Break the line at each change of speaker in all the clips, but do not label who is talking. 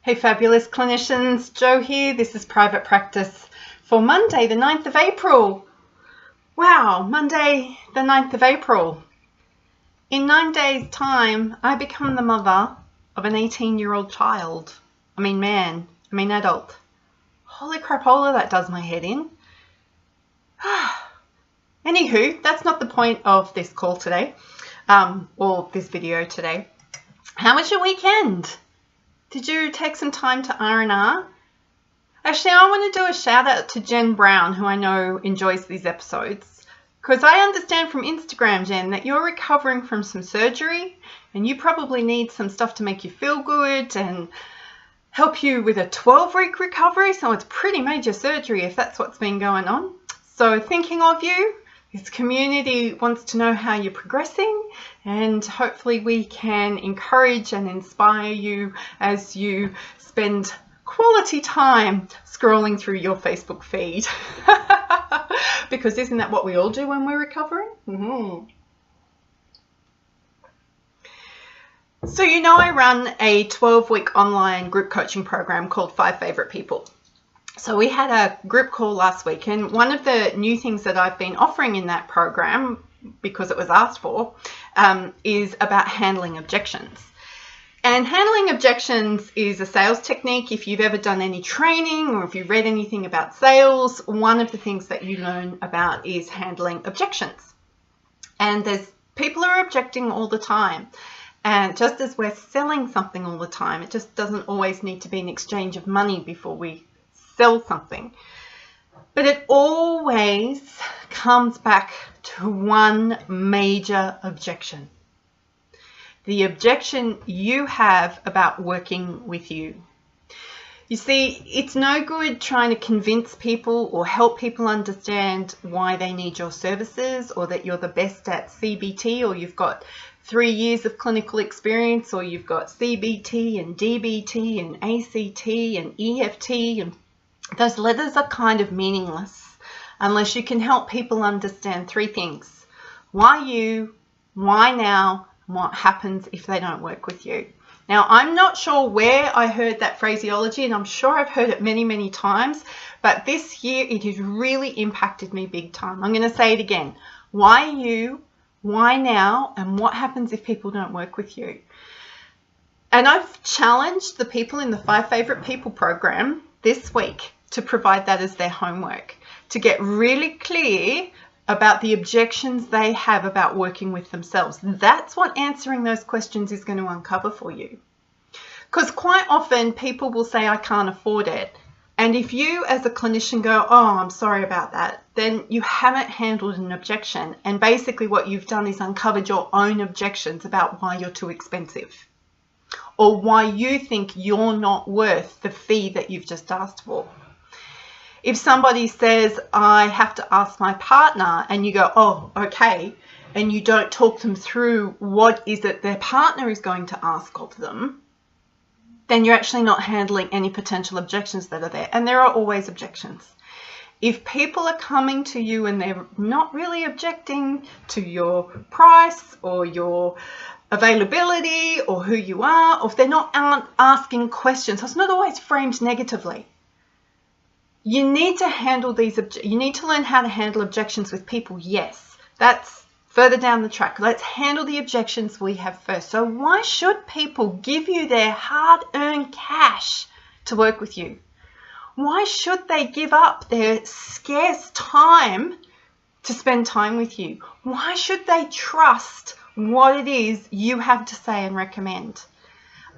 Hey fabulous clinicians, Jo here. This is private practice for Monday the 9th of April. Wow, Monday the 9th of April. In 9 days time, I become the mother of an 18-year-old child. Adult. Holy crapola, that does my head in. Anywho, that's not the point of this call today, or this video today. How was your weekend? Did you take some time to R&R? Actually, I want to do a shout out to Jen Brown, who I know enjoys these episodes, because I understand from Instagram, Jen, that you're recovering from some surgery and you probably need some stuff to make you feel good and help you with a 12-week recovery. So it's pretty major surgery if that's what's been going on. So thinking of you, this community wants to know how you're progressing, and hopefully we can encourage and inspire you as you spend quality time scrolling through your Facebook feed. Because isn't that what we all do when we're recovering? So you know I run a 12-week online group coaching program called 5 Favorite People. So we had a group call last week, and one of the new things that I've been offering in that program, because it was asked for, is about handling objections. And handling objections is a sales technique. If you've ever done any training or if you've read anything about sales, one of the things that you learn about is handling objections. And there's people are objecting all the time. And just as we're selling something all the time, it just doesn't always need to be an exchange of money before we sell something. But it always comes back to one major objection. The objection you have about working with you. You see, it's no good trying to convince people or help people understand why they need your services, or that you're the best at CBT, or you've got 3 years of clinical experience, or you've got CBT and DBT and ACT and EFT, and those letters are kind of meaningless unless you can help people understand 3 things. Why you, why now, and what happens if they don't work with you. Now, I'm not sure where I heard that phraseology, and I'm sure I've heard it many, many times, but this year it has really impacted me big time. I'm going to say it again. Why you, why now, and what happens if people don't work with you? And I've challenged the people in the 5 Favorite People program this week to provide that as their homework, to get really clear about the objections they have about working with themselves. That's what answering those questions is going to uncover for you. Because quite often people will say, I can't afford it. And if you as a clinician go, oh, I'm sorry about that, then you haven't handled an objection. And basically what you've done is uncovered your own objections about why you're too expensive, or why you think you're not worth the fee that you've just asked for. If somebody says, I have to ask my partner, and you go, oh, okay, and you don't talk them through what is it their partner is going to ask of them, then you're actually not handling any potential objections that are there. And there are always objections. If people are coming to you and they're not really objecting to your price or your availability or who you are, or if they're not asking questions, so it's not always framed negatively. You need to handle these, you need to learn how to handle objections with people. Yes, that's further down the track. Let's handle the objections we have first. So why should people give you their hard-earned cash to work with you? Why should they give up their scarce time to spend time with you? Why should they trust what it is you have to say and recommend?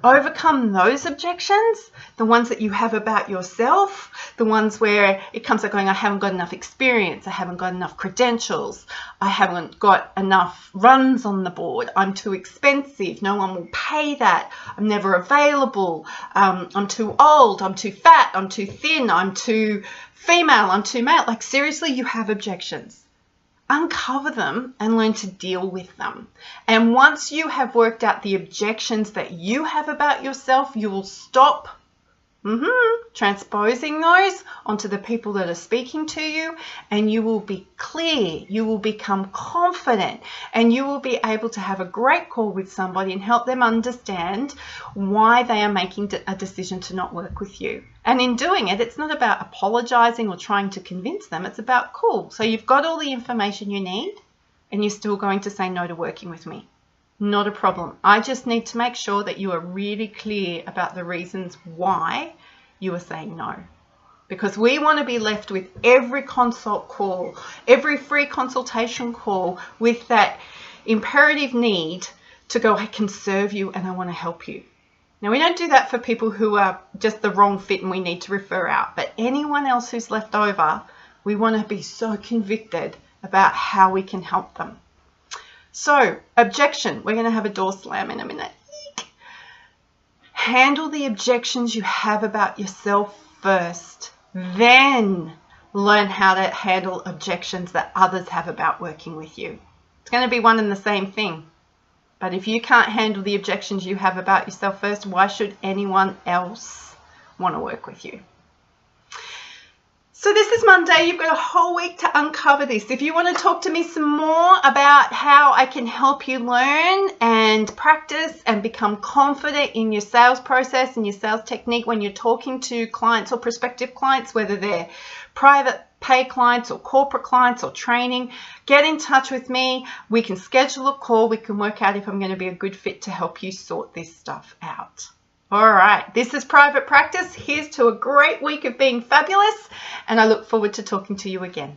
Overcome those objections, the ones that you have about yourself, the ones where it comes out going, I haven't got enough experience, I haven't got enough credentials, I haven't got enough runs on the board, I'm too expensive, no one will pay that, I'm never available, I'm too old, I'm too fat, I'm too thin, I'm too female, I'm too male. Like seriously, you have objections. Uncover them and learn to deal with them. And once you have worked out the objections that you have about yourself, you will stop Transposing those onto the people that are speaking to you, and you will be clear, you will become confident, and you will be able to have a great call with somebody and help them understand why they are making a decision to not work with you. And in doing it, it's not about apologizing or trying to convince them. It's about, cool, so you've got all the information you need and you're still going to say no to working with me. Not a problem. I just need to make sure that you are really clear about the reasons why you are saying no. Because we want to be left with every consult call, every free consultation call with that imperative need to go, I can serve you and I want to help you. Now, we don't do that for people who are just the wrong fit and we need to refer out. But anyone else who's left over, we want to be so convicted about how we can help them. So, objection. We're going to have a door slam in a minute. Handle the objections you have about yourself first. Then learn how to handle objections that others have about working with you. It's going to be one and the same thing. But if you can't handle the objections you have about yourself first, why should anyone else want to work with you? So this is Monday. You've got a whole week to uncover this. If you want to talk to me some more about how I can help you learn and practice and become confident in your sales process and your sales technique when you're talking to clients or prospective clients, whether they're private pay clients or corporate clients or training, get in touch with me. We can schedule a call. We can work out if I'm going to be a good fit to help you sort this stuff out. All right, this is Private Practice. Here's to a great week of being fabulous, and I look forward to talking to you again.